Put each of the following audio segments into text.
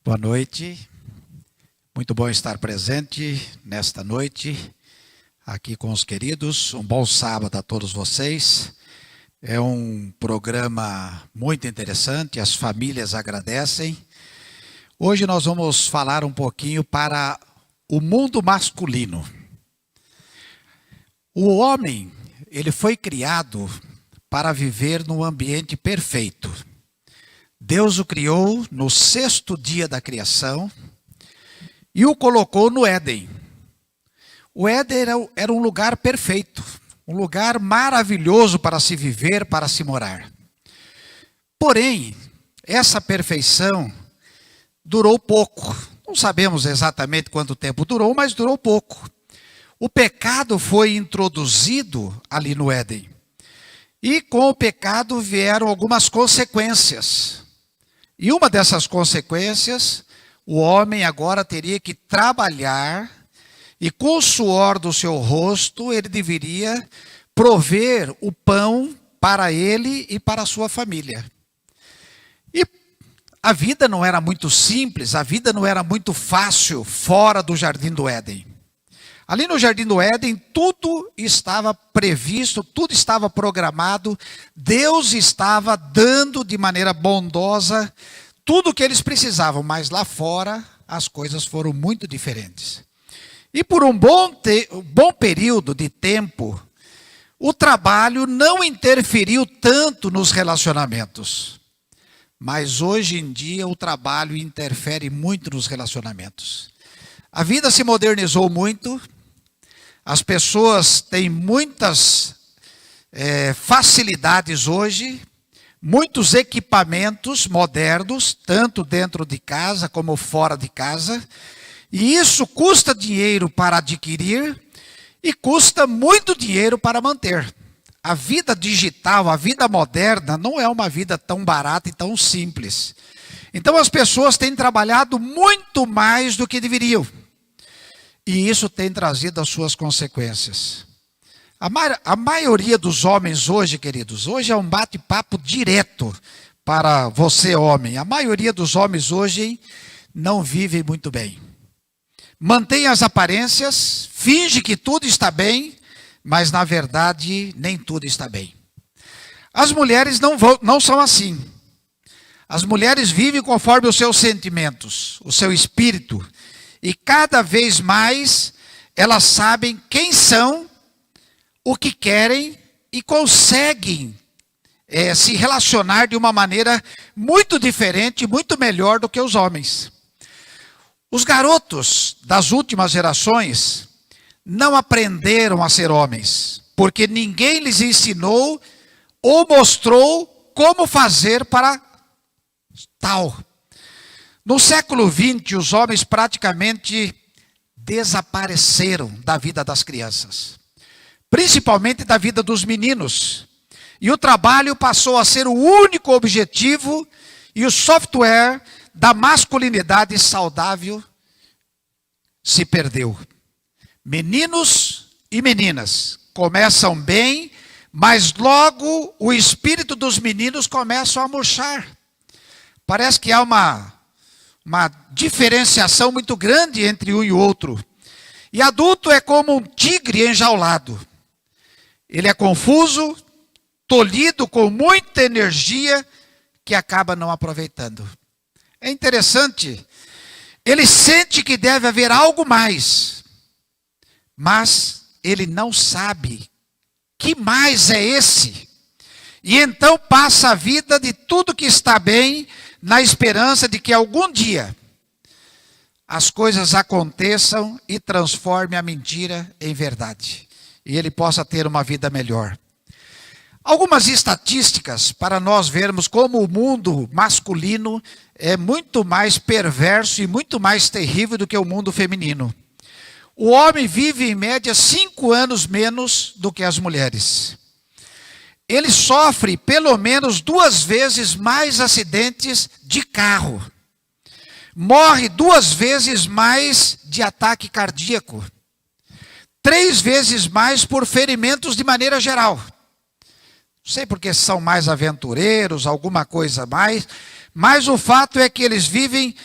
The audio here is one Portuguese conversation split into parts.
Boa noite, muito bom estar presente nesta noite, aqui com os queridos. Um bom sábado a todos vocês. É um programa muito interessante, as famílias agradecem. Hoje nós vamos falar um pouquinho para o mundo masculino. O homem, ele foi criado para viver num ambiente perfeito. Deus o criou no sexto dia da criação e o colocou no Éden. O Éden era um lugar perfeito, um lugar maravilhoso para se viver, para se morar. Porém, essa perfeição durou pouco. Não sabemos exatamente quanto tempo durou, mas durou pouco. O pecado foi introduzido ali no Éden. E com o pecado vieram algumas consequências. E uma dessas consequências, o homem agora teria que trabalhar e com o suor do seu rosto ele deveria prover o pão para ele e para a sua família. E a vida não era muito simples, a vida não era muito fácil fora do Jardim do Éden. Ali no Jardim do Éden, tudo estava previsto, tudo estava programado. Deus estava dando de maneira bondosa tudo o que eles precisavam, mas lá fora as coisas foram muito diferentes. E por um bom período de tempo, o trabalho não interferiu tanto nos relacionamentos. Mas hoje em dia o trabalho interfere muito nos relacionamentos. A vida se modernizou muito. As pessoas têm muitas facilidades hoje, muitos equipamentos modernos, tanto dentro de casa como fora de casa, e isso custa dinheiro para adquirir e custa muito dinheiro para manter. A vida digital, a vida moderna, não é uma vida tão barata e tão simples. Então as pessoas têm trabalhado muito mais do que deveriam. E isso tem trazido as suas consequências. A maioria dos homens hoje, queridos, hoje é um bate-papo direto para você, homem. A maioria dos homens hoje não vivem muito bem. Mantém as aparências, finge que tudo está bem, mas na verdade nem tudo está bem. As mulheres não são assim. As mulheres vivem conforme os seus sentimentos, o seu espírito. E cada vez mais elas sabem quem são, o que querem e conseguem se relacionar de uma maneira muito diferente, muito melhor do que os homens. Os garotos das últimas gerações não aprenderam a ser homens, porque ninguém lhes ensinou ou mostrou como fazer para tal. No século XX, os homens praticamente desapareceram da vida das crianças, principalmente da vida dos meninos. E o trabalho passou a ser o único objetivo e o software da masculinidade saudável se perdeu. Meninos e meninas começam bem, mas logo o espírito dos meninos começa a murchar. Parece que há uma diferenciação muito grande entre um e o outro. E adulto é como um tigre enjaulado. Ele é confuso, tolhido com muita energia que acaba não aproveitando. É interessante, ele sente que deve haver algo mais, mas ele não sabe que mais é esse. E então passa a vida de tudo que está bem, na esperança de que algum dia as coisas aconteçam e transformem a mentira em verdade. E ele possa ter uma vida melhor. Algumas estatísticas para nós vermos como o mundo masculino é muito mais perverso e muito mais terrível do que o mundo feminino. O homem vive em média 5 anos menos do que as mulheres. Ele sofre pelo menos 2 vezes mais acidentes de carro. Morre 2 vezes mais de ataque cardíaco. 3 vezes mais por ferimentos de maneira geral. Não sei porque são mais aventureiros, alguma coisa a mais, mas o fato é que eles vivem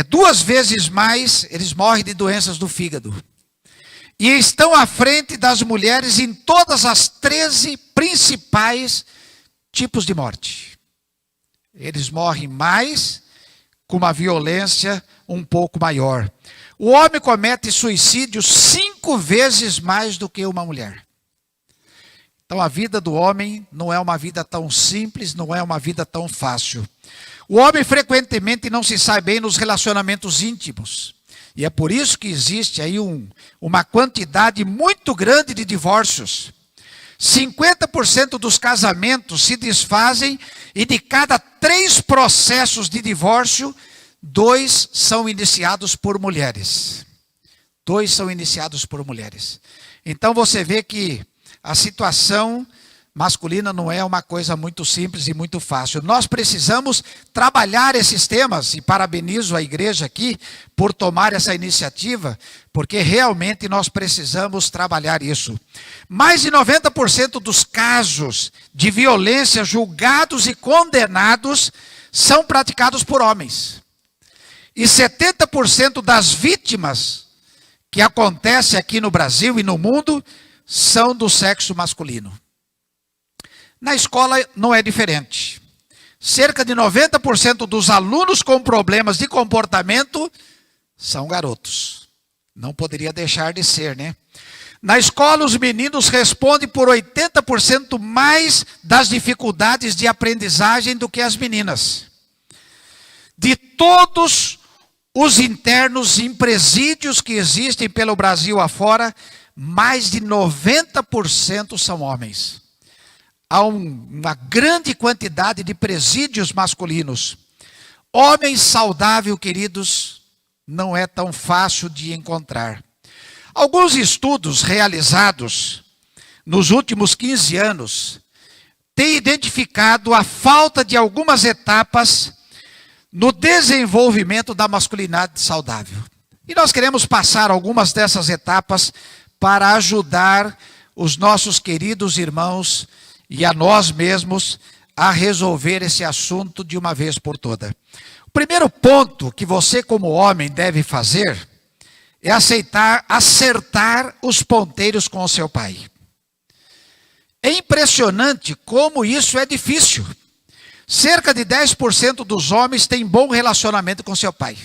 2 vezes mais, eles morrem de doenças do fígado. E estão à frente das mulheres em todas as 13 principais tipos de morte. Eles morrem mais, com uma violência um pouco maior. O homem comete suicídio 5 vezes mais do que uma mulher. Então a vida do homem não é uma vida tão simples, não é uma vida tão fácil. O homem frequentemente não se sai bem nos relacionamentos íntimos. E é por isso que existe aí uma quantidade muito grande de divórcios. 50% dos casamentos se desfazem e de cada 3 processos de divórcio, 2 são iniciados por mulheres. 2 são iniciados por mulheres. Então você vê que a situação masculina não é uma coisa muito simples e muito fácil. Nós precisamos trabalhar esses temas, e parabenizo a igreja aqui por tomar essa iniciativa, porque realmente nós precisamos trabalhar isso. Mais de 90% dos casos de violência julgados e condenados são praticados por homens. E 70% das vítimas que acontecem aqui no Brasil e no mundo são do sexo masculino. Na escola não é diferente. Cerca de 90% dos alunos com problemas de comportamento são garotos. Não poderia deixar de ser, né? Na escola, os meninos respondem por 80% mais das dificuldades de aprendizagem do que as meninas. De todos os internos em presídios que existem pelo Brasil afora, mais de 90% são homens. Há uma grande quantidade de presídios masculinos. Homem saudável, queridos, não é tão fácil de encontrar. Alguns estudos realizados nos últimos 15 anos têm identificado a falta de algumas etapas no desenvolvimento da masculinidade saudável. E nós queremos passar algumas dessas etapas para ajudar os nossos queridos irmãos e a nós mesmos a resolver esse assunto de uma vez por toda. O primeiro ponto que você como homem deve fazer é acertar os ponteiros com o seu pai. É impressionante como isso é difícil. Cerca de 10% dos homens têm bom relacionamento com seu pai.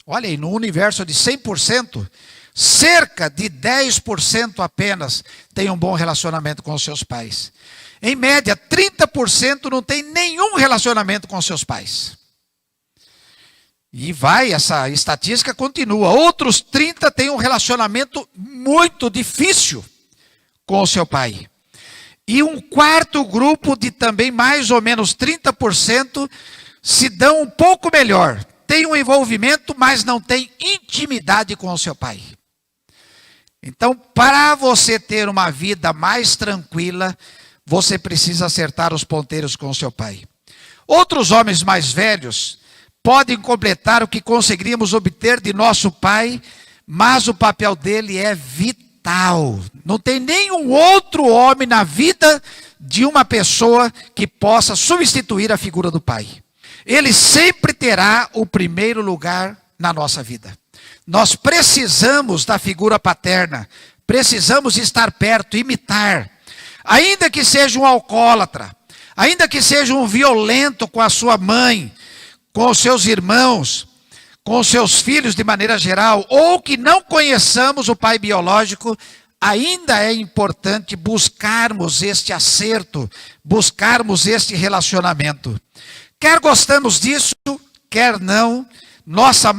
Olha aí, no universo de 100%, cerca de 10% apenas tem um bom relacionamento com os seus pais. Em média, 30% não tem nenhum relacionamento com os seus pais. E essa estatística continua. Outros 30% têm um relacionamento muito difícil com o seu pai. E um quarto grupo de também mais ou menos 30% se dão um pouco melhor. Tem um envolvimento, mas não tem intimidade com o seu pai. Então, para você ter uma vida mais tranquila, você precisa acertar os ponteiros com o seu pai. Outros homens mais velhos podem completar o que conseguiríamos obter de nosso pai, mas o papel dele é vital. Não tem nenhum outro homem na vida de uma pessoa que possa substituir a figura do pai. Ele sempre terá o primeiro lugar na nossa vida. Nós precisamos da figura paterna, precisamos estar perto, imitar. Ainda que seja um alcoólatra, ainda que seja um violento com a sua mãe, com os seus irmãos, com os seus filhos de maneira geral, ou que não conheçamos o pai biológico, ainda é importante buscarmos este acerto, buscarmos este relacionamento. Quer gostamos disso, quer não, nossa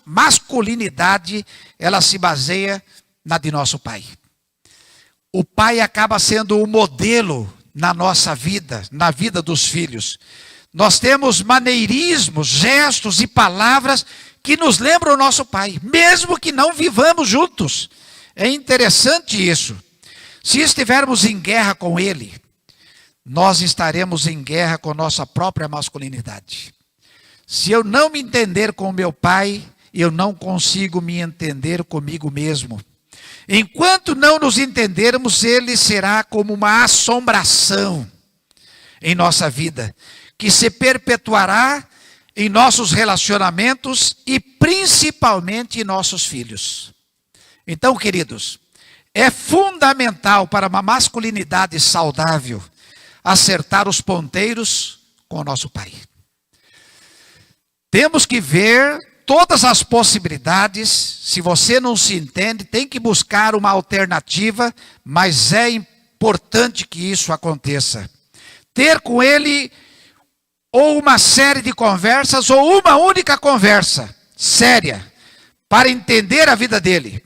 masculinidade, ela se baseia na de nosso pai. O pai acaba sendo o modelo na nossa vida, na vida dos filhos. Nós temos maneirismos, gestos e palavras que nos lembram o nosso pai, mesmo que não vivamos juntos. É interessante isso. Se estivermos em guerra com ele, nós estaremos em guerra com nossa própria masculinidade. Se eu não me entender com meu pai, eu não consigo me entender comigo mesmo. Enquanto não nos entendermos, ele será como uma assombração em nossa vida, que se perpetuará em nossos relacionamentos e principalmente em nossos filhos. Então, queridos, é fundamental para uma masculinidade saudável acertar os ponteiros com o nosso pai. Temos que ver todas as possibilidades. Se você não se entende, tem que buscar uma alternativa, mas é importante que isso aconteça. Ter com ele ou uma série de conversas ou uma única conversa séria para entender a vida dele,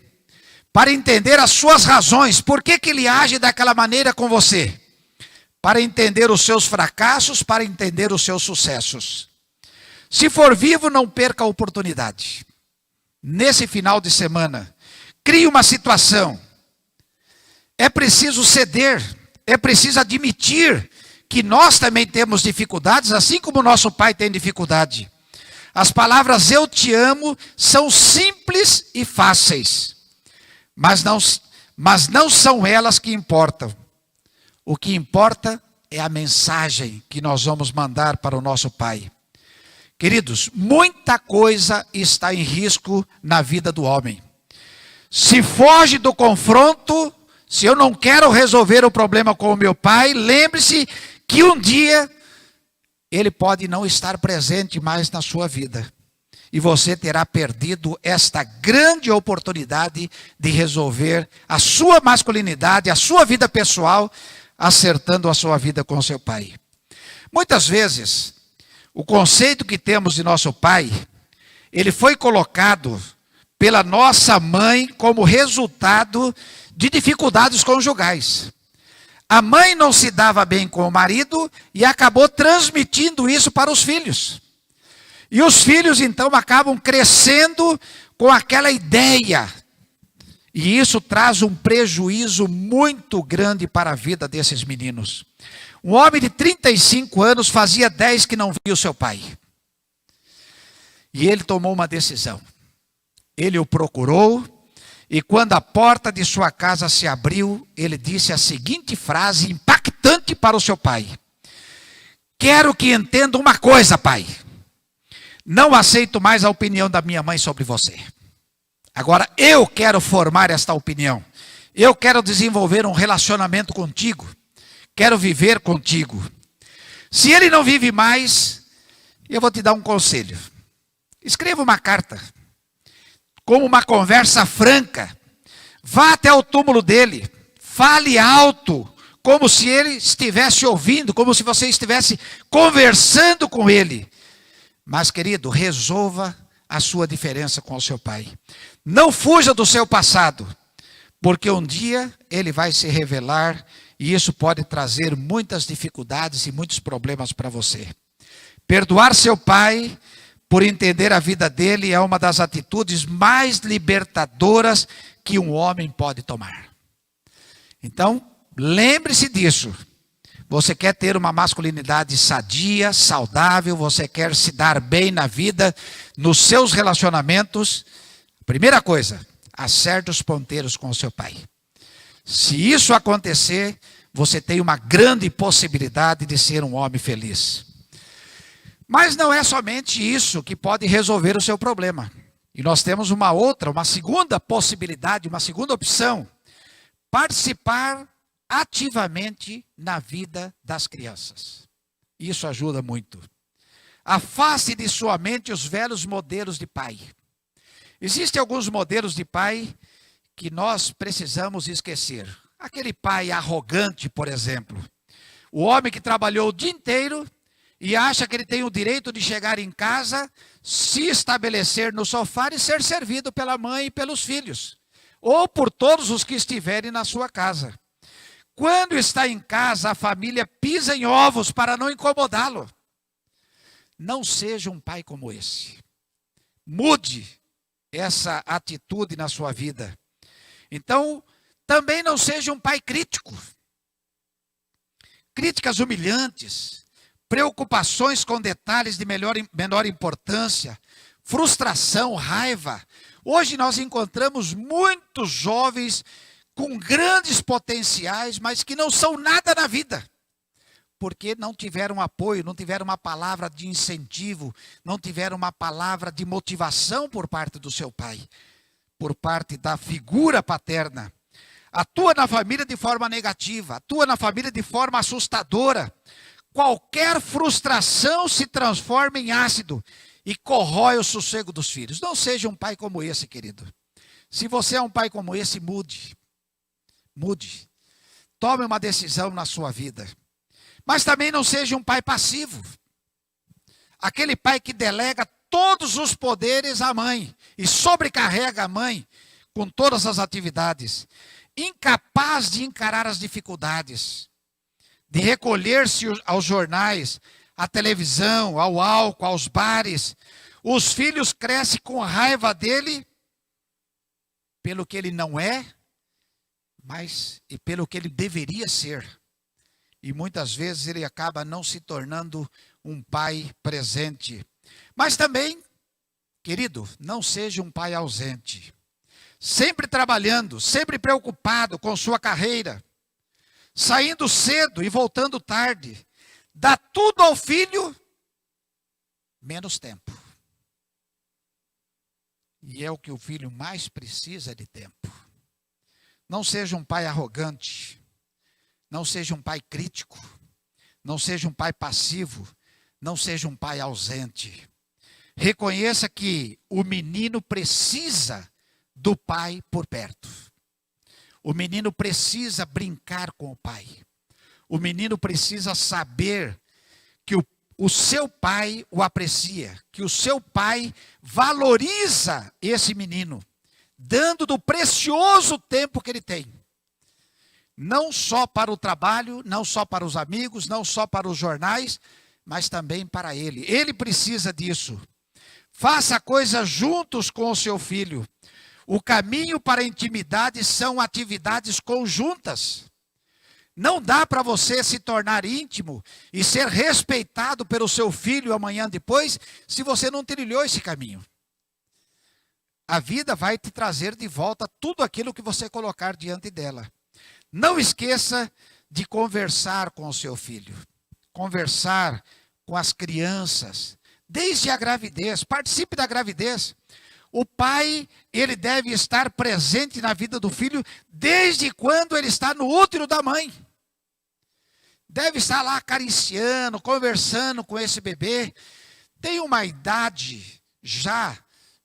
para entender as suas razões, por que ele age daquela maneira com você, para entender os seus fracassos, para entender os seus sucessos. Se for vivo, não perca a oportunidade. Nesse final de semana, crie uma situação. É preciso ceder, é preciso admitir que nós também temos dificuldades, assim como nosso pai tem dificuldade. As palavras "eu te amo" são simples e fáceis, mas não são elas que importam. O que importa é a mensagem que nós vamos mandar para o nosso pai. Queridos, muita coisa está em risco na vida do homem. Se foge do confronto, se eu não quero resolver o problema com o meu pai, lembre-se que um dia ele pode não estar presente mais na sua vida. E você terá perdido esta grande oportunidade de resolver a sua masculinidade, a sua vida pessoal, acertando a sua vida com o seu pai. Muitas vezes, o conceito que temos de nosso pai, ele foi colocado pela nossa mãe como resultado de dificuldades conjugais. A mãe não se dava bem com o marido e acabou transmitindo isso para os filhos. E os filhos então acabam crescendo com aquela ideia. E isso traz um prejuízo muito grande para a vida desses meninos. Um homem de 35 anos fazia 10 que não via o seu pai. E ele tomou uma decisão. Ele o procurou, e quando a porta de sua casa se abriu, ele disse a seguinte frase impactante para o seu pai: "Quero que entenda uma coisa, pai. Não aceito mais a opinião da minha mãe sobre você. Agora eu quero formar esta opinião. Eu quero desenvolver um relacionamento contigo. Quero viver contigo. Se ele não vive mais, eu vou te dar um conselho. Escreva uma carta, como uma conversa franca. Vá até o túmulo dele. Fale alto, como se ele estivesse ouvindo, como se você estivesse conversando com ele. Mas, querido, resolva a sua diferença com o seu pai. Não fuja do seu passado, porque um dia ele vai se revelar e isso pode trazer muitas dificuldades e muitos problemas para você. Perdoar seu pai por entender a vida dele é uma das atitudes mais libertadoras que um homem pode tomar. Então, lembre-se disso. Você quer ter uma masculinidade sadia, saudável, você quer se dar bem na vida, nos seus relacionamentos. Primeira coisa, acerte os ponteiros com o seu pai. Se isso acontecer, você tem uma grande possibilidade de ser um homem feliz. Mas não é somente isso que pode resolver o seu problema. E nós temos uma segunda possibilidade, uma segunda opção. Participar ativamente na vida das crianças. Isso ajuda muito. Afaste de sua mente os velhos modelos de pai. Existem alguns modelos de pai que nós precisamos esquecer. Aquele pai arrogante, por exemplo. O homem que trabalhou o dia inteiro e acha que ele tem o direito de chegar em casa, se estabelecer no sofá e ser servido pela mãe e pelos filhos. Ou por todos os que estiverem na sua casa. Quando está em casa, a família pisa em ovos para não incomodá-lo. Não seja um pai como esse. Mude essa atitude na sua vida. Então, também não seja um pai crítico. Críticas humilhantes, preocupações com detalhes de menor importância, frustração, raiva. Hoje nós encontramos muitos jovens com grandes potenciais, mas que não são nada na vida. porque não tiveram apoio, não tiveram uma palavra de incentivo, não tiveram uma palavra de motivação por parte do seu pai, por parte da figura paterna. Atua na família de forma negativa, atua na família de forma assustadora. Qualquer frustração se transforma em ácido e corrói o sossego dos filhos. Não seja um pai como esse, querido. Se você é um pai como esse, mude. Mude. Tome uma decisão na sua vida. Mas também não seja um pai passivo. Aquele pai que delega todos os poderes à mãe e sobrecarrega a mãe com todas as atividades. Incapaz de encarar as dificuldades, de recolher-se aos jornais, à televisão, ao álcool, aos bares. Os filhos crescem com raiva dele pelo que ele não é, mas e pelo que ele deveria ser. E muitas vezes ele acaba não se tornando um pai presente. Mas também, querido, não seja um pai ausente. Sempre trabalhando, sempre preocupado com sua carreira, saindo cedo e voltando tarde. Dá tudo ao filho, menos tempo. E é o que o filho mais precisa de tempo. Não seja um pai arrogante, não seja um pai crítico, não seja um pai passivo, não seja um pai ausente. Reconheça que o menino precisa do pai por perto. O menino precisa brincar com o pai. O menino precisa saber que o seu pai o aprecia, que o seu pai valoriza esse menino, dando do precioso tempo que ele tem. Não só para o trabalho, não só para os amigos, não só para os jornais, mas também para ele. Ele precisa disso. Faça coisas juntos com o seu filho. O caminho para a intimidade são atividades conjuntas. Não dá para você se tornar íntimo e ser respeitado pelo seu filho amanhã depois, se você não trilhou esse caminho. A vida vai te trazer de volta tudo aquilo que você colocar diante dela. Não esqueça de conversar com o seu filho. Conversar com as crianças. Desde a gravidez, participe da gravidez. O pai, ele deve estar presente na vida do filho desde quando ele está no útero da mãe. Deve estar lá acariciando, conversando com esse bebê. Tem uma idade já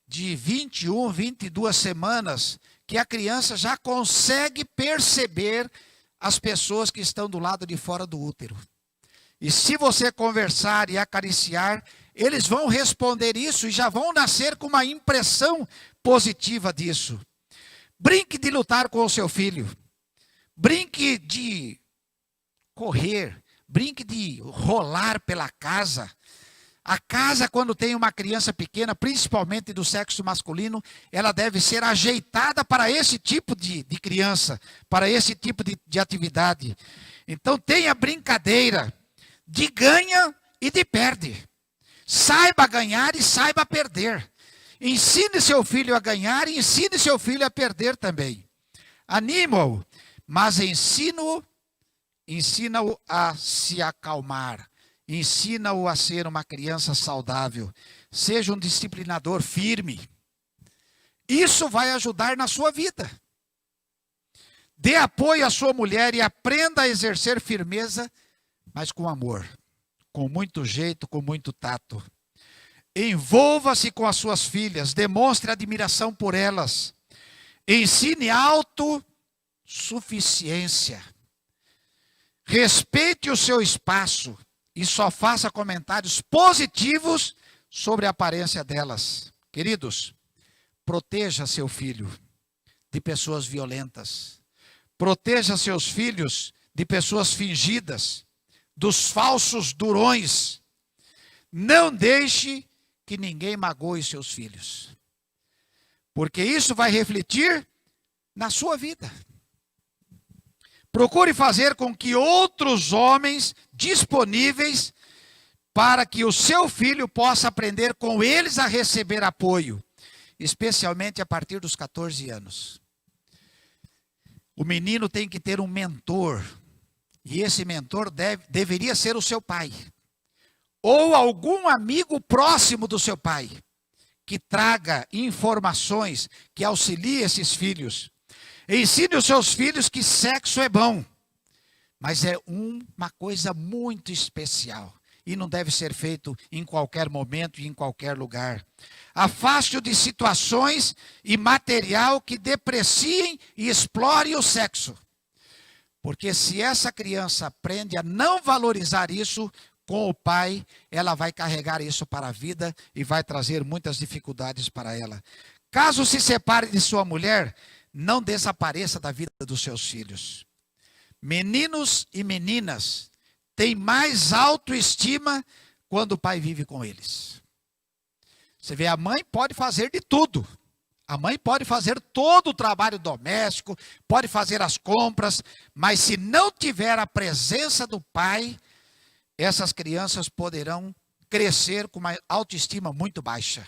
de 21, 22 semanas que a criança já consegue perceber as pessoas que estão do lado de fora do útero. E se você conversar e acariciar, eles vão responder isso e já vão nascer com uma impressão positiva disso. Brinque de lutar com o seu filho. Brinque de correr. Brinque de rolar pela casa. A casa, quando tem uma criança pequena, principalmente do sexo masculino, ela deve ser ajeitada para esse tipo de criança, para esse tipo de atividade. Então tenha brincadeira de ganha e de perde. Saiba ganhar e saiba perder. Ensine seu filho a ganhar e ensine seu filho a perder também. Anima-o, mas ensina-o a se acalmar. Ensina-o a ser uma criança saudável. Seja um disciplinador firme. Isso vai ajudar na sua vida. Dê apoio à sua mulher e aprenda a exercer firmeza, mas com amor. Com muito jeito, com muito tato. Envolva-se com as suas filhas, demonstre admiração por elas. Ensine autossuficiência. Respeite o seu espaço e só faça comentários positivos sobre a aparência delas. Queridos, proteja seu filho de pessoas violentas. Proteja seus filhos de pessoas fingidas, dos falsos durões. Não deixe que ninguém magoe seus filhos, porque isso vai refletir na sua vida. Procure fazer com que outros homens disponíveis para que o seu filho possa aprender com eles a receber apoio, especialmente a partir dos 14 anos. O menino tem que ter um mentor. E esse mentor deveria ser o seu pai. Ou algum amigo próximo do seu pai, que traga informações, que auxilie esses filhos. Ensine os seus filhos que sexo é bom, mas é uma coisa muito especial. E não deve ser feito em qualquer momento e em qualquer lugar. Afaste-o de situações e material que depreciem e explorem o sexo. Porque se essa criança aprende a não valorizar isso com o pai, ela vai carregar isso para a vida e vai trazer muitas dificuldades para ela. Caso se separe de sua mulher, não desapareça da vida dos seus filhos. Meninos e meninas têm mais autoestima quando o pai vive com eles. Você vê, a mãe pode fazer de tudo. A mãe pode fazer todo o trabalho doméstico, pode fazer as compras, mas se não tiver a presença do pai, essas crianças poderão crescer com uma autoestima muito baixa.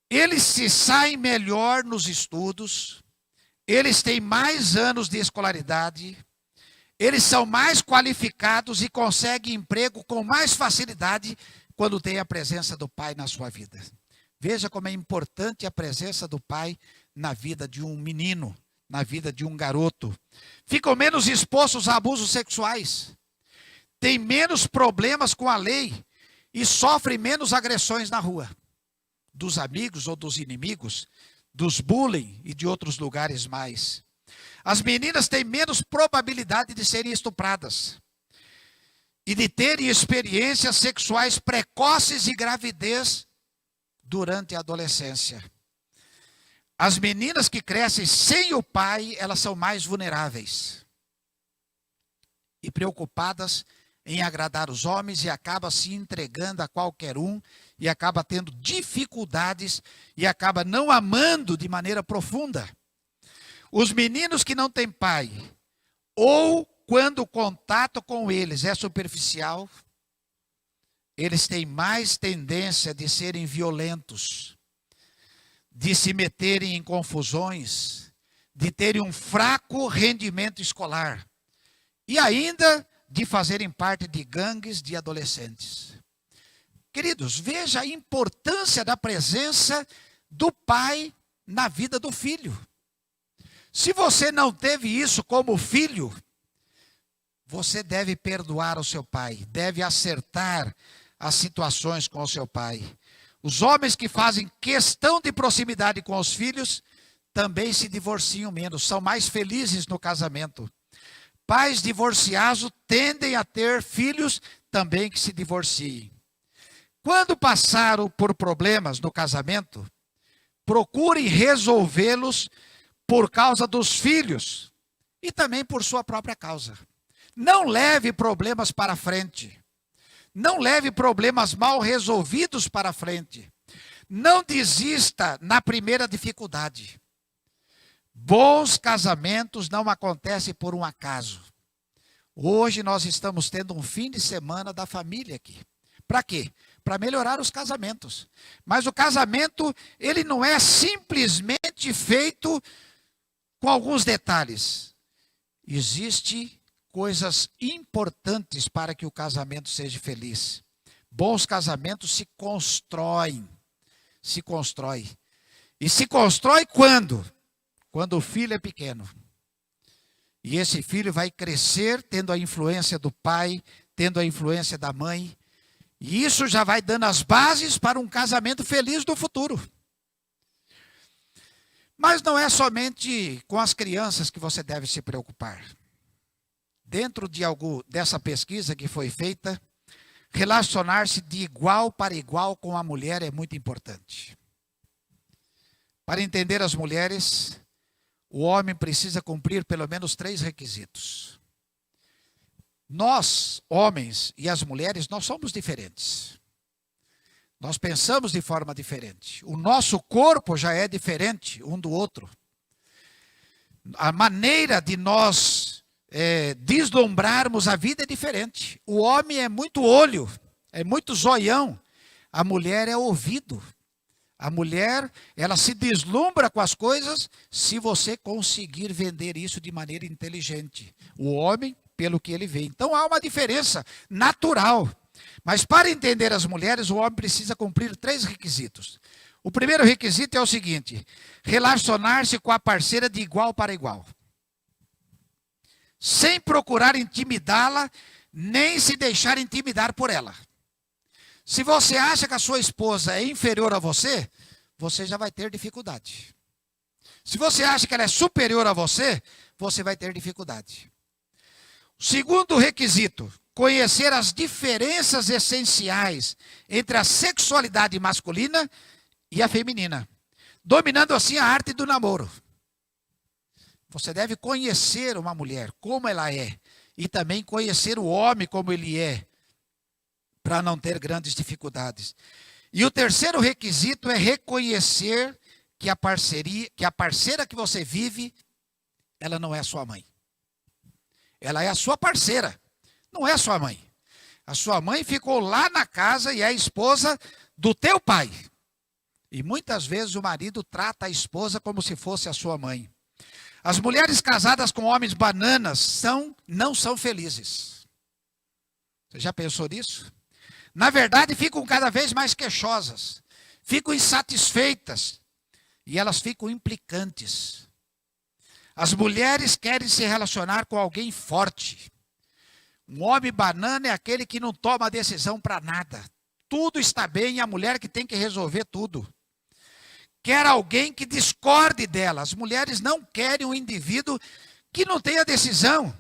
Eles se saem melhor nos estudos, eles têm mais anos de escolaridade, eles são mais qualificados e conseguem emprego com mais facilidade quando tem a presença do pai na sua vida. Veja como é importante a presença do pai na vida de um menino, na vida de um garoto. Ficam menos expostos a abusos sexuais, têm menos problemas com a lei e sofrem menos agressões na rua, dos amigos ou dos inimigos, dos bullying e de outros lugares mais. As meninas têm menos probabilidade de serem estupradas e de terem experiências sexuais precoces e gravidez durante a adolescência. As meninas que crescem sem o pai, elas são mais vulneráveis e preocupadas em agradar os homens e acaba se entregando a qualquer um e acaba tendo dificuldades e acaba não amando de maneira profunda. Os meninos que não têm pai, ou quando o contato com eles é superficial, eles têm mais tendência de serem violentos, de se meterem em confusões, de terem um fraco rendimento escolar e ainda de fazerem parte de gangues de adolescentes. Queridos, veja a importância da presença do pai na vida do filho. Se você não teve isso como filho, você deve perdoar o seu pai, deve acertar as situações com o seu pai. Os homens que fazem questão de proximidade com os filhos também se divorciam menos, são mais felizes no casamento. Pais divorciados tendem a ter filhos também que se divorciem. Quando passaram por problemas no casamento, procurem resolvê-los por causa dos filhos e também por sua própria causa. Não leve problemas para frente. Não leve problemas mal resolvidos para frente. Não desista na primeira dificuldade. Bons casamentos não acontecem por um acaso. Hoje nós estamos tendo um fim de semana da família aqui. Para quê? Para melhorar os casamentos. Mas o casamento, ele não é simplesmente feito com alguns detalhes. Existem coisas importantes para que o casamento seja feliz. Bons casamentos se constroem. Se constrói. E se constrói quando? Quando o filho é pequeno. E esse filho vai crescer tendo a influência do pai, tendo a influência da mãe. E isso já vai dando as bases para um casamento feliz do futuro. Mas não é somente com as crianças que você deve se preocupar. Dentro dessa pesquisa que foi feita, relacionar-se de igual para igual com a mulher é muito importante. Para entender as mulheres, o homem precisa cumprir pelo menos 3 requisitos. Nós, homens e as mulheres, nós somos diferentes. Nós pensamos de forma diferente. O nosso corpo já é diferente um do outro. A maneira de nós deslumbrarmos a vida é diferente. O homem é muito olho, é muito zoião. A mulher é ouvido. A mulher, ela se deslumbra com as coisas se você conseguir vender isso de maneira inteligente. O homem, pelo que ele vê. Então há uma diferença natural. Mas para entender as mulheres, o homem precisa cumprir 3 requisitos. O primeiro requisito é o seguinte: relacionar-se com a parceira de igual para igual, sem procurar intimidá-la, nem se deixar intimidar por ela. Se você acha que a sua esposa é inferior a você, você já vai ter dificuldade. Se você acha que ela é superior a você, você vai ter dificuldade. Segundo requisito: conhecer as diferenças essenciais entre a sexualidade masculina e a feminina, dominando assim a arte do namoro. Você deve conhecer uma mulher, como ela é, e também conhecer o homem como ele é, para não ter grandes dificuldades. E o terceiro requisito é reconhecer que a parceira que você vive, ela não é sua mãe. Ela é a sua parceira, não é sua mãe. A sua mãe ficou lá na casa e é a esposa do teu pai. E muitas vezes o marido trata a esposa como se fosse a sua mãe. As mulheres casadas com homens bananas não são felizes. Você já pensou nisso? Na verdade, ficam cada vez mais queixosas, ficam insatisfeitas e elas ficam implicantes. As mulheres querem se relacionar com alguém forte. Um homem banana é aquele que não toma decisão para nada. Tudo está bem e a mulher que tem que resolver tudo. Quer alguém que discorde dela. As mulheres não querem um indivíduo que não tenha decisão.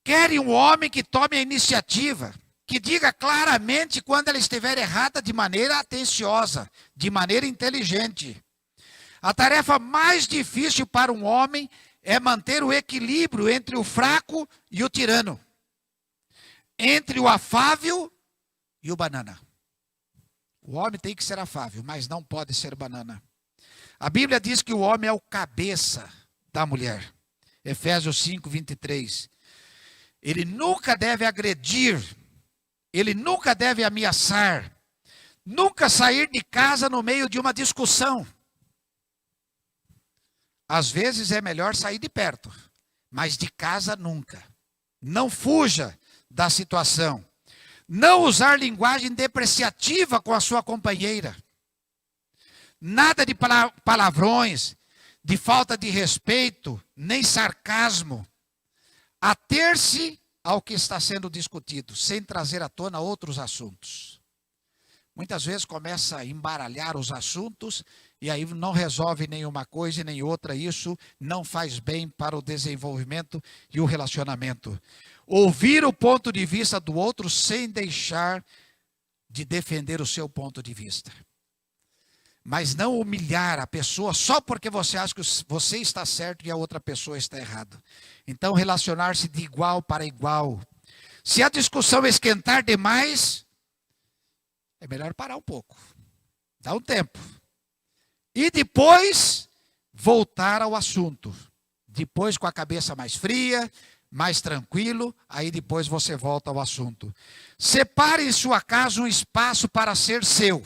Querem um homem que tome a iniciativa, que diga claramente quando ela estiver errada de maneira atenciosa, de maneira inteligente. A tarefa mais difícil para um homem é manter o equilíbrio entre o fraco e o tirano, entre o afável e o banana. O homem tem que ser afável, mas não pode ser banana. A Bíblia diz que o homem é o cabeça da mulher. Efésios 5, 23. Ele nunca deve agredir, ele nunca deve ameaçar, nunca sair de casa no meio de uma discussão. Às vezes é melhor sair de perto, mas de casa nunca. Não fuja da situação. Não usar linguagem depreciativa com a sua companheira. Nada de palavrões, de falta de respeito, nem sarcasmo. Ater-se ao que está sendo discutido, sem trazer à tona outros assuntos. Muitas vezes começa a embaralhar os assuntos e aí não resolve nenhuma coisa e nem outra. Isso não faz bem para o desenvolvimento e o relacionamento. Ouvir o ponto de vista do outro sem deixar de defender o seu ponto de vista. Mas não humilhar a pessoa só porque você acha que você está certo e a outra pessoa está errada. Então, relacionar-se de igual para igual. Se a discussão esquentar demais, é melhor parar um pouco. Dá um tempo. E depois, voltar ao assunto. Depois, com a cabeça mais fria, mais tranquilo, aí depois você volta ao assunto. Separe em sua casa um espaço para ser seu.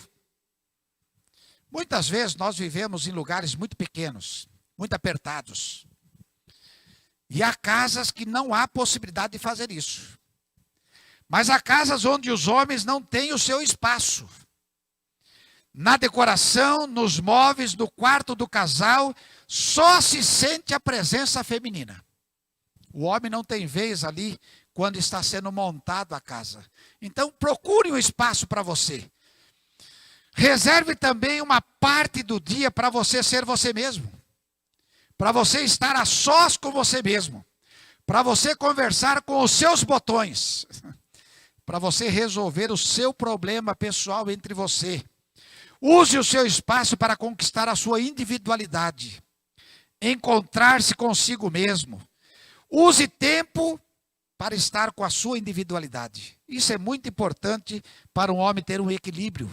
Muitas vezes nós vivemos em lugares muito pequenos, muito apertados. E há casas que não há possibilidade de fazer isso. Mas há casas onde os homens não têm o seu espaço. Na decoração, nos móveis, no quarto do casal, só se sente a presença feminina. O homem não tem vez ali quando está sendo montado a casa. Então procure um espaço para você. Reserve também uma parte do dia para você ser você mesmo. Para você estar a sós com você mesmo. Para você conversar com os seus botões. Para você resolver o seu problema pessoal entre você. Use o seu espaço para conquistar a sua individualidade. Encontrar-se consigo mesmo. Use tempo para estar com a sua individualidade. Isso é muito importante para um homem ter um equilíbrio.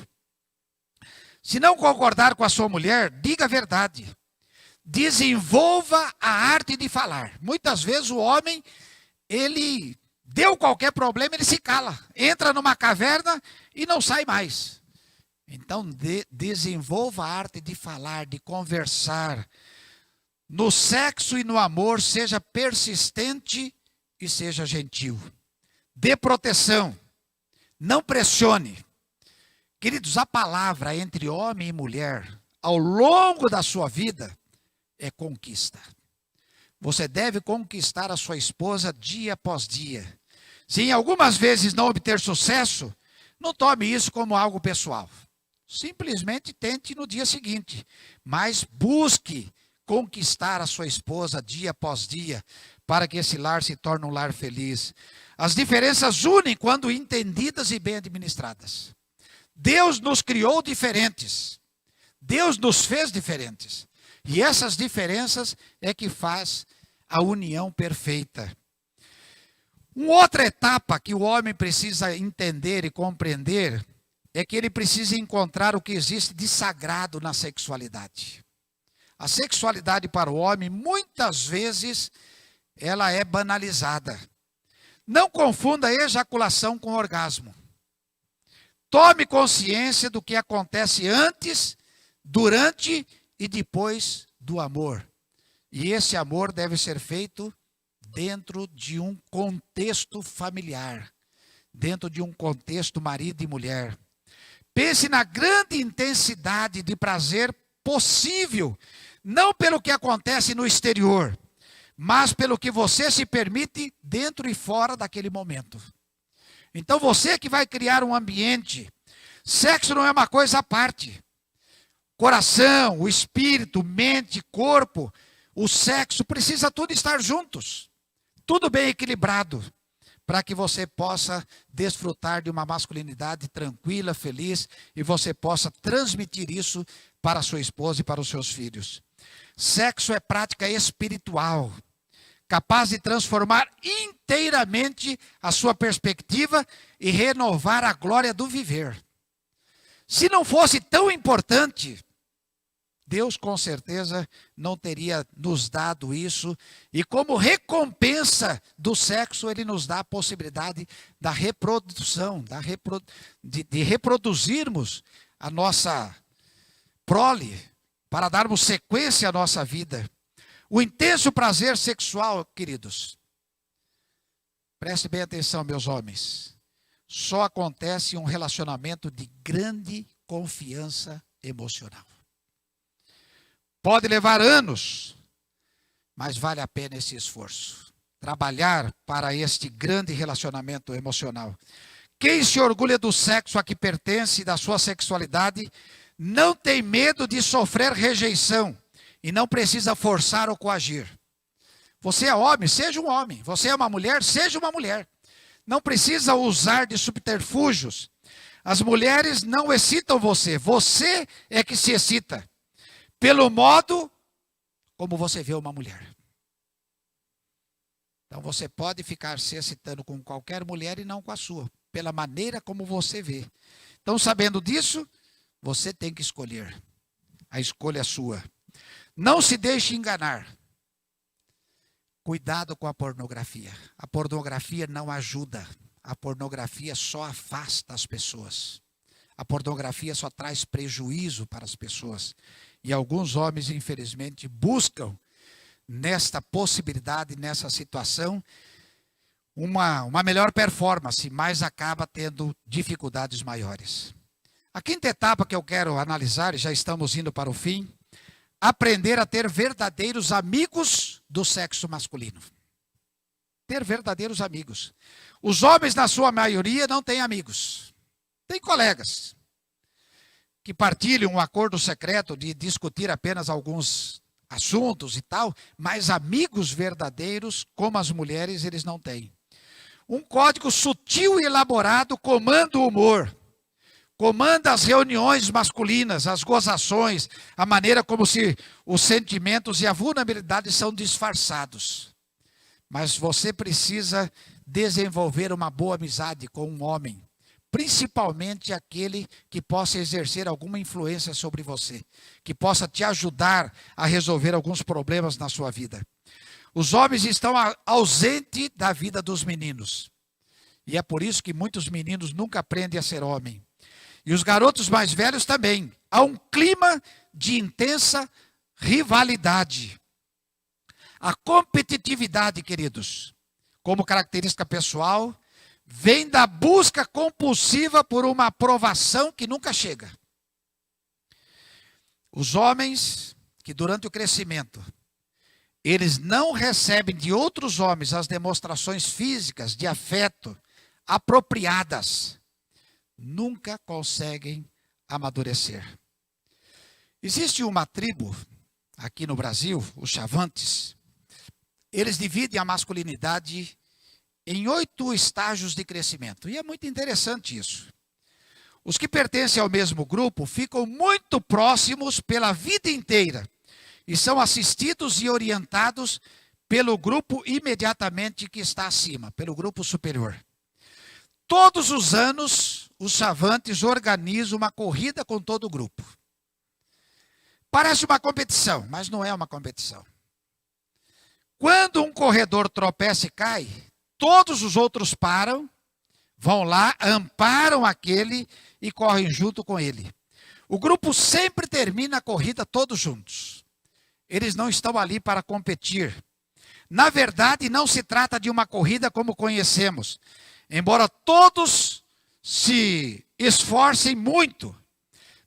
Se não concordar com a sua mulher, diga a verdade. Desenvolva a arte de falar. Muitas vezes o homem, ele deu qualquer problema, ele se cala. Entra numa caverna e não sai mais. Então, desenvolva a arte de falar, de conversar. No sexo e no amor, seja persistente e seja gentil. Dê proteção. Não pressione. Queridos, a palavra entre homem e mulher, ao longo da sua vida, é conquista. Você deve conquistar a sua esposa dia após dia. Se em algumas vezes não obter sucesso, não tome isso como algo pessoal. Simplesmente tente no dia seguinte, mas busque conquistar a sua esposa dia após dia, para que esse lar se torne um lar feliz. As diferenças unem quando entendidas e bem administradas. Deus nos criou diferentes. Deus nos fez diferentes. E essas diferenças é que faz a união perfeita. Uma outra etapa que o homem precisa entender e compreender é que ele precisa encontrar o que existe de sagrado na sexualidade. A sexualidade para o homem, muitas vezes, ela é banalizada. Não confunda ejaculação com orgasmo. Tome consciência do que acontece antes, durante e depois do amor. E esse amor deve ser feito dentro de um contexto familiar, dentro de um contexto marido e mulher. Pense na grande intensidade de prazer possível, não pelo que acontece no exterior, mas pelo que você se permite dentro e fora daquele momento. Então você que vai criar um ambiente. Sexo não é uma coisa à parte. Coração, o espírito, mente, corpo, o sexo, precisa tudo estar juntos. Tudo bem equilibrado, para que você possa desfrutar de uma masculinidade tranquila, feliz, e você possa transmitir isso para a sua esposa e para os seus filhos. Sexo é prática espiritual, capaz de transformar inteiramente a sua perspectiva e renovar a glória do viver. Se não fosse tão importante, Deus com certeza não teria nos dado isso, e como recompensa do sexo, Ele nos dá a possibilidade da reprodução, de reproduzirmos a nossa prole, para darmos sequência à nossa vida. O intenso prazer sexual, queridos, preste bem atenção, meus homens, só acontece em um relacionamento de grande confiança emocional. Pode levar anos, mas vale a pena esse esforço. Trabalhar para este grande relacionamento emocional. Quem se orgulha do sexo a que pertence e da sua sexualidade, não tem medo de sofrer rejeição e não precisa forçar ou coagir. Você é homem, seja um homem. Você é uma mulher, seja uma mulher. Não precisa usar de subterfúgios. As mulheres não excitam você, você é que se excita. Pelo modo como você vê uma mulher. Então você pode ficar se excitando com qualquer mulher e não com a sua, pela maneira como você vê. Então, sabendo disso, você tem que escolher. A escolha é sua. Não se deixe enganar. Cuidado com a pornografia. A pornografia não ajuda. A pornografia só afasta as pessoas. A pornografia só traz prejuízo para as pessoas. E alguns homens, infelizmente, buscam nesta possibilidade, nessa situação, uma melhor performance, mas acaba tendo dificuldades maiores. A quinta etapa que eu quero analisar, e já estamos indo para o fim, aprender a ter verdadeiros amigos do sexo masculino. Ter verdadeiros amigos. Os homens, na sua maioria, não têm amigos. Têm colegas que partilham um acordo secreto de discutir apenas alguns assuntos e tal, mas amigos verdadeiros, como as mulheres, eles não têm. Um código sutil e elaborado comanda o humor, comanda as reuniões masculinas, as gozações, a maneira como se os sentimentos e a vulnerabilidade são disfarçados. Mas você precisa desenvolver uma boa amizade com um homem, principalmente aquele que possa exercer alguma influência sobre você, que possa te ajudar a resolver alguns problemas na sua vida. Os homens estão ausentes da vida dos meninos. E é por isso que muitos meninos nunca aprendem a ser homem. E os garotos mais velhos também. Há um clima de intensa rivalidade. A competitividade, queridos, como característica pessoal, vem da busca compulsiva por uma aprovação que nunca chega. Os homens que durante o crescimento, eles não recebem de outros homens as demonstrações físicas de afeto apropriadas, nunca conseguem amadurecer. Existe uma tribo aqui no Brasil, os Chavantes. Eles dividem a masculinidade em 8 estágios de crescimento. E é muito interessante isso. Os que pertencem ao mesmo grupo ficam muito próximos pela vida inteira e são assistidos e orientados pelo grupo imediatamente que está acima, pelo grupo superior. Todos os anos, os Chavantes organizam uma corrida com todo o grupo. Parece uma competição, mas não é uma competição. Quando um corredor tropeça e cai, todos os outros param, vão lá, amparam aquele e correm junto com ele. O grupo sempre termina a corrida todos juntos. Eles não estão ali para competir. Na verdade, não se trata de uma corrida como conhecemos. Embora todos se esforcem muito,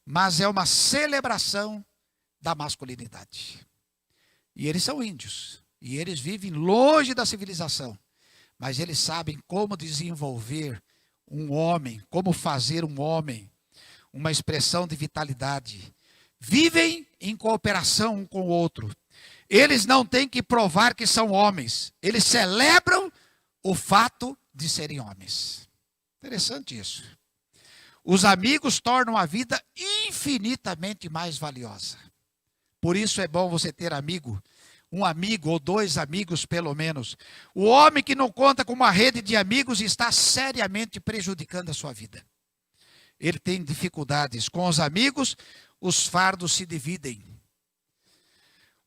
mas é uma celebração da masculinidade. E eles são índios. E eles vivem longe da civilização. Mas eles sabem como desenvolver um homem, como fazer um homem, uma expressão de vitalidade. Vivem em cooperação um com o outro. Eles não têm que provar que são homens. Eles celebram o fato de serem homens. Interessante isso. Os amigos tornam a vida infinitamente mais valiosa. Por isso é bom você ter amigo, um amigo ou 2 amigos pelo menos. O homem que não conta com uma rede de amigos está seriamente prejudicando a sua vida. Ele tem dificuldades com os amigos, os fardos se dividem.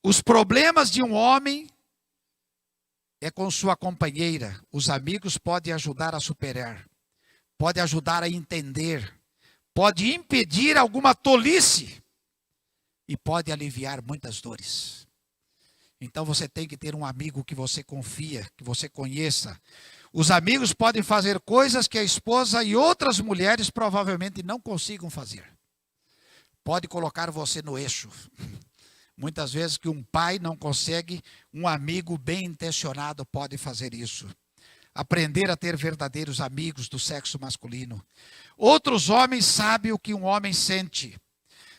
Os problemas de um homem é com sua companheira. Os amigos podem ajudar a superar, podem ajudar a entender, pode impedir alguma tolice e pode aliviar muitas dores. Então você tem que ter um amigo que você confia, que você conheça. Os amigos podem fazer coisas que a esposa e outras mulheres provavelmente não consigam fazer. Pode colocar você no eixo. Muitas vezes que um pai não consegue, um amigo bem intencionado pode fazer isso. Aprender a ter verdadeiros amigos do sexo masculino. Outros homens sabem o que um homem sente.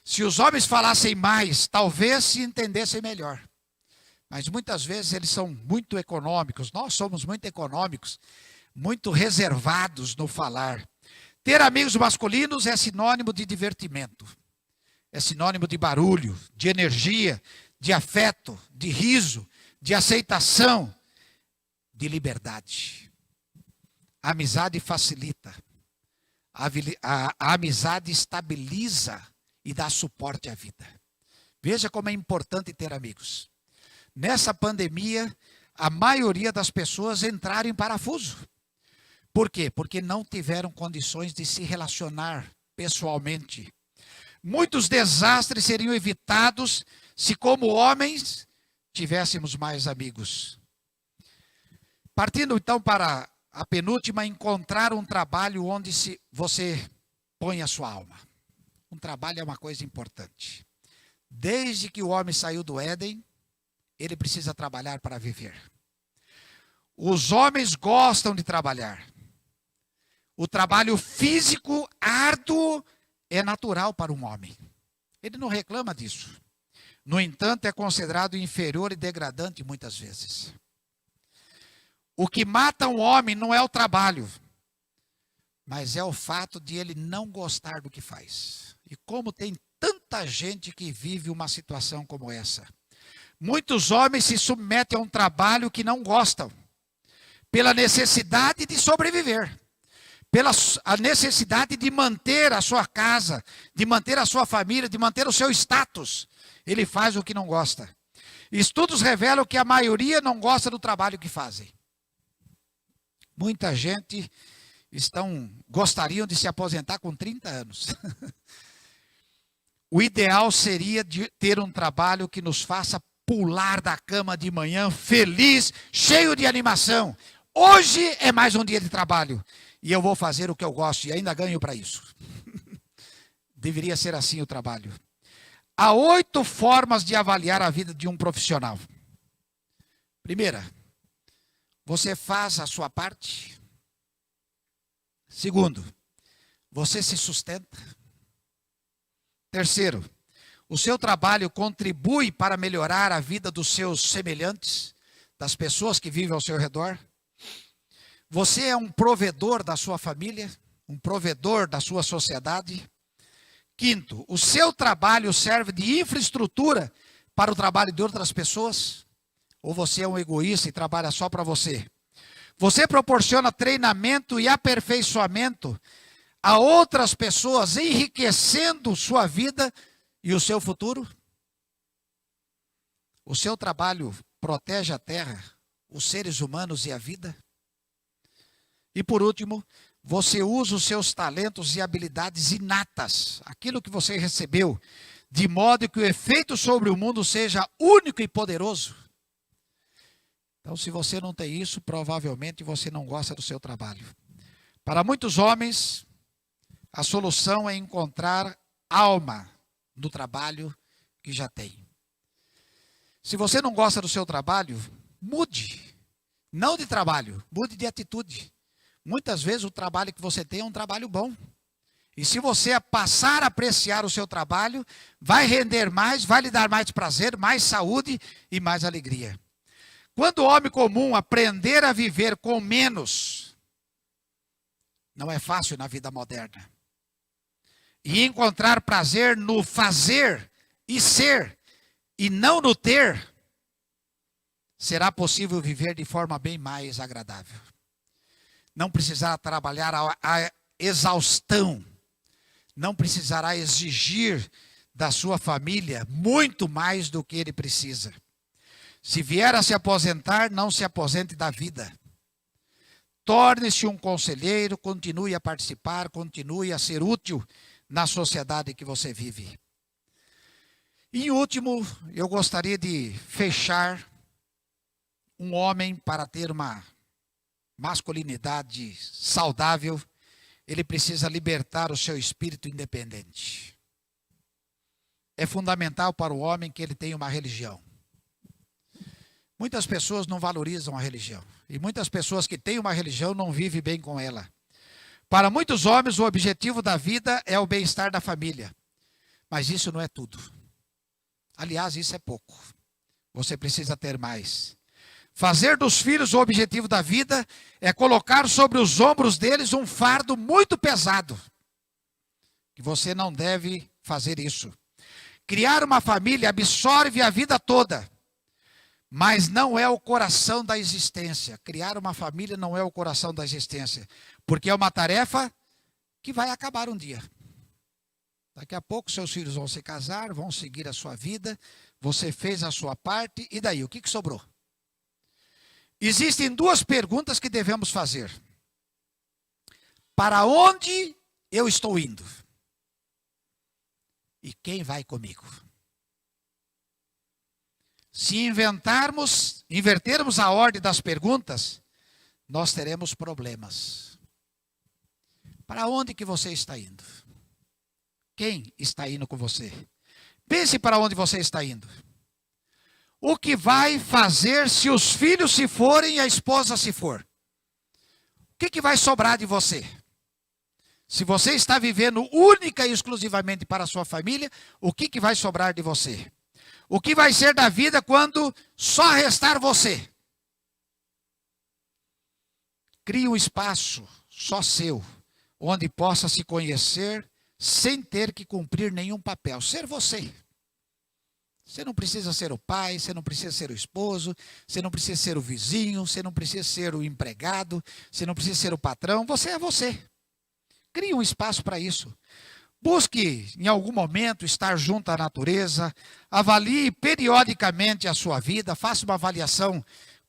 Se os homens falassem mais, talvez se entendessem melhor. Mas muitas vezes eles são muito econômicos. Nós somos muito econômicos, muito reservados no falar. Ter amigos masculinos é sinônimo de divertimento. É sinônimo de barulho, de energia, de afeto, de riso, de aceitação, de liberdade. A amizade facilita. A amizade estabiliza e dá suporte à vida. Veja como é importante ter amigos. Nessa pandemia, a maioria das pessoas entraram em parafuso. Por quê? Porque não tiveram condições de se relacionar pessoalmente. Muitos desastres seriam evitados se, como homens, tivéssemos mais amigos. Partindo então para a penúltima, encontrar um trabalho onde você põe a sua alma. Um trabalho é uma coisa importante. Desde que o homem saiu do Éden, ele precisa trabalhar para viver. Os homens gostam de trabalhar. O trabalho físico árduo é natural para um homem. Ele não reclama disso. No entanto, é considerado inferior e degradante muitas vezes. O que mata um homem não é o trabalho, mas é o fato de ele não gostar do que faz. E como tem tanta gente que vive uma situação como essa. Muitos homens se submetem a um trabalho que não gostam, pela necessidade de sobreviver, pela a necessidade de manter a sua casa, de manter a sua família, de manter o seu status. Ele faz o que não gosta. Estudos revelam que a maioria não gosta do trabalho que fazem. Muita gente gostariam de se aposentar com 30 anos. O ideal seria de ter um trabalho que nos faça pular da cama de manhã feliz, cheio de animação. Hoje é mais um dia de trabalho e eu vou fazer o que eu gosto e ainda ganho para isso. Deveria ser assim o trabalho. Há 8 formas de avaliar a vida de um profissional. Primeira, você faz a sua parte. Segundo, você se sustenta. Terceiro, o seu trabalho contribui para melhorar a vida dos seus semelhantes, das pessoas que vivem ao seu redor. Você é um provedor da sua família, um provedor da sua sociedade. Quinto, o seu trabalho serve de infraestrutura para o trabalho de outras pessoas? Ou você é um egoísta e trabalha só para você? Você proporciona treinamento e aperfeiçoamento a outras pessoas, enriquecendo sua vida e o seu futuro? O seu trabalho protege a terra, os seres humanos e a vida? E por último, você usa os seus talentos e habilidades inatas, aquilo que você recebeu, de modo que o efeito sobre o mundo seja único e poderoso? Então, se você não tem isso, provavelmente você não gosta do seu trabalho. Para muitos homens, a solução é encontrar alma no trabalho que já tem. Se você não gosta do seu trabalho, mude. Não de trabalho, mude de atitude. Muitas vezes o trabalho que você tem é um trabalho bom. E se você passar a apreciar o seu trabalho, vai render mais, vai lhe dar mais prazer, mais saúde e mais alegria. Quando o homem comum aprender a viver com menos, não é fácil na vida moderna. E encontrar prazer no fazer e ser, e não no ter, será possível viver de forma bem mais agradável. Não precisará trabalhar a exaustão, não precisará exigir da sua família muito mais do que ele precisa. Se vier a se aposentar, não se aposente da vida. Torne-se um conselheiro, continue a participar, continue a ser útil na sociedade que você vive. E em último, eu gostaria de fechar um homem para ter uma masculinidade saudável, ele precisa libertar o seu espírito independente. É fundamental para o homem que ele tenha uma religião. Muitas pessoas não valorizam a religião. E muitas pessoas que têm uma religião não vivem bem com ela. Para muitos homens, o objetivo da vida é o bem-estar da família. Mas isso não é tudo. Aliás, isso é pouco. Você precisa ter mais. Fazer dos filhos o objetivo da vida é colocar sobre os ombros deles um fardo muito pesado. Que você não deve fazer isso. Criar uma família absorve a vida toda, mas não é o coração da existência. Criar uma família não é o coração da existência, porque é uma tarefa que vai acabar um dia. Daqui a pouco seus filhos vão se casar, vão seguir a sua vida, você fez a sua parte, e daí? O que sobrou? Existem 2 perguntas que devemos fazer. Para onde eu estou indo? E quem vai comigo? Se invertermos a ordem das perguntas, nós teremos problemas. Para onde que você está indo? Quem está indo com você? Pense para onde você está indo. O que vai fazer se os filhos se forem e a esposa se for? O que vai sobrar de você? Se você está vivendo única e exclusivamente para a sua família, o que vai sobrar de você? O que vai ser da vida quando só restar você? Crie um espaço só seu, onde possa se conhecer sem ter que cumprir nenhum papel. Ser você. Você não precisa ser o pai, você não precisa ser o esposo, você não precisa ser o vizinho, você não precisa ser o empregado, você não precisa ser o patrão, você é você. Crie um espaço para isso. Busque, em algum momento, estar junto à natureza, avalie periodicamente a sua vida, faça uma avaliação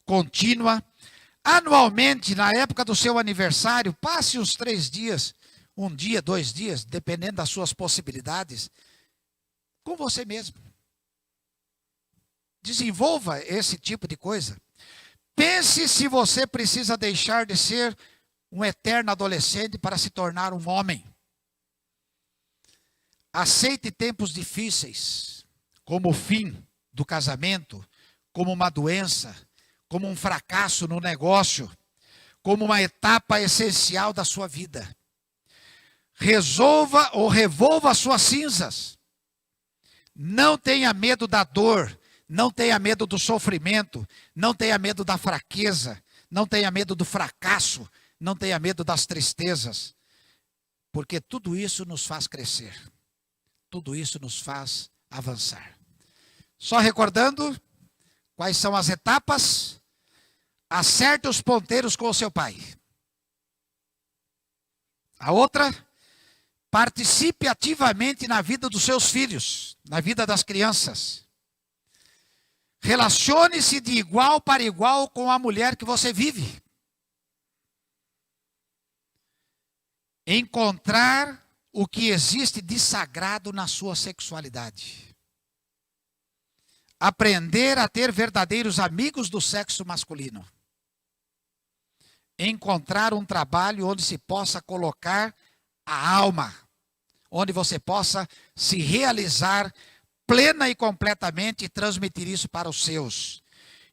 contínua. Anualmente, na época do seu aniversário, passe uns 3 dias, 1 dia, 2 dias, dependendo das suas possibilidades, com você mesmo. Desenvolva esse tipo de coisa. Pense se você precisa deixar de ser um eterno adolescente para se tornar um homem. Aceite tempos difíceis, como o fim do casamento, como uma doença, como um fracasso no negócio, como uma etapa essencial da sua vida. Resolva ou revolva as suas cinzas. Não tenha medo da dor, não tenha medo do sofrimento, não tenha medo da fraqueza, não tenha medo do fracasso, não tenha medo das tristezas, porque tudo isso nos faz crescer, tudo isso nos faz avançar. Só recordando quais são as etapas: acerte os ponteiros com o seu pai. A outra, participe ativamente na vida dos seus filhos, na vida das crianças. Relacione-se de igual para igual com a mulher que você vive. Encontrar o que existe de sagrado na sua sexualidade. Aprender a ter verdadeiros amigos do sexo masculino. Encontrar um trabalho onde se possa colocar a alma, onde você possa se realizar plena e completamente e transmitir isso para os seus.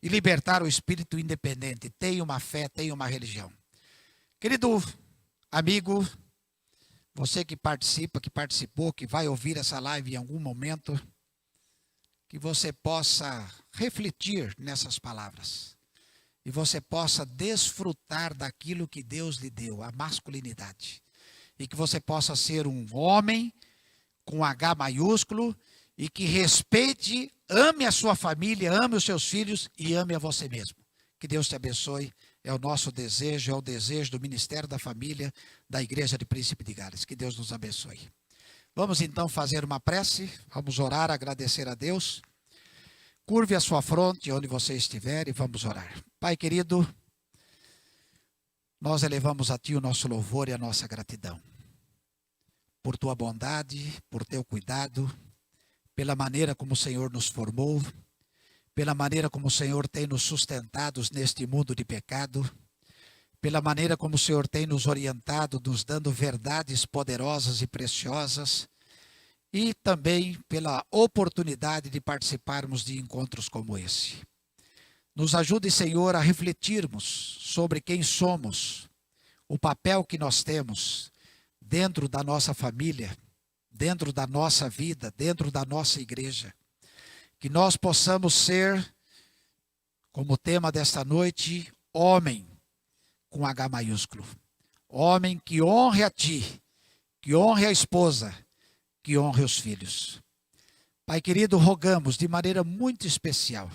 E libertar o espírito independente. Tenha uma fé, tenha uma religião. Querido amigo, você que participa, que participou, que vai ouvir essa live em algum momento, que você possa refletir nessas palavras. E você possa desfrutar daquilo que Deus lhe deu, a masculinidade. E que você possa ser um homem com H maiúsculo e que respeite, ame a sua família, ame os seus filhos e ame a você mesmo. Que Deus te abençoe. É o nosso desejo, é o desejo do Ministério da Família da Igreja de Príncipe de Gales. Que Deus nos abençoe. Vamos então fazer uma prece, vamos orar, agradecer a Deus. Curve a sua fronte onde você estiver e vamos orar. Pai querido, nós elevamos a Ti o nosso louvor e a nossa gratidão. Por Tua bondade, por Teu cuidado, pela maneira como o Senhor nos formou, pela maneira como o Senhor tem nos sustentado neste mundo de pecado, pela maneira como o Senhor tem nos orientado, nos dando verdades poderosas e preciosas, e também pela oportunidade de participarmos de encontros como esse. Nos ajude, Senhor, a refletirmos sobre quem somos, o papel que nós temos dentro da nossa família, dentro da nossa vida, dentro da nossa igreja. Que nós possamos ser, como tema desta noite, homem com H maiúsculo. Homem que honre a Ti, que honre a esposa, que honre os filhos. Pai querido, rogamos de maneira muito especial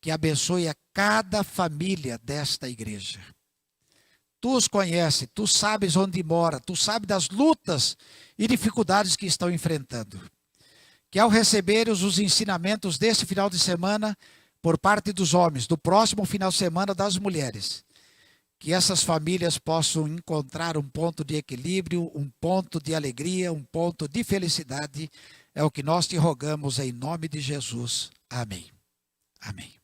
que abençoe a cada família desta igreja. Tu os conheces, Tu sabes onde mora, Tu sabes das lutas e dificuldades que estão enfrentando. Que ao receberem os ensinamentos deste final de semana por parte dos homens, do próximo final de semana das mulheres, que essas famílias possam encontrar um ponto de equilíbrio, um ponto de alegria, um ponto de felicidade. É o que nós te rogamos em nome de Jesus. Amém. Amém.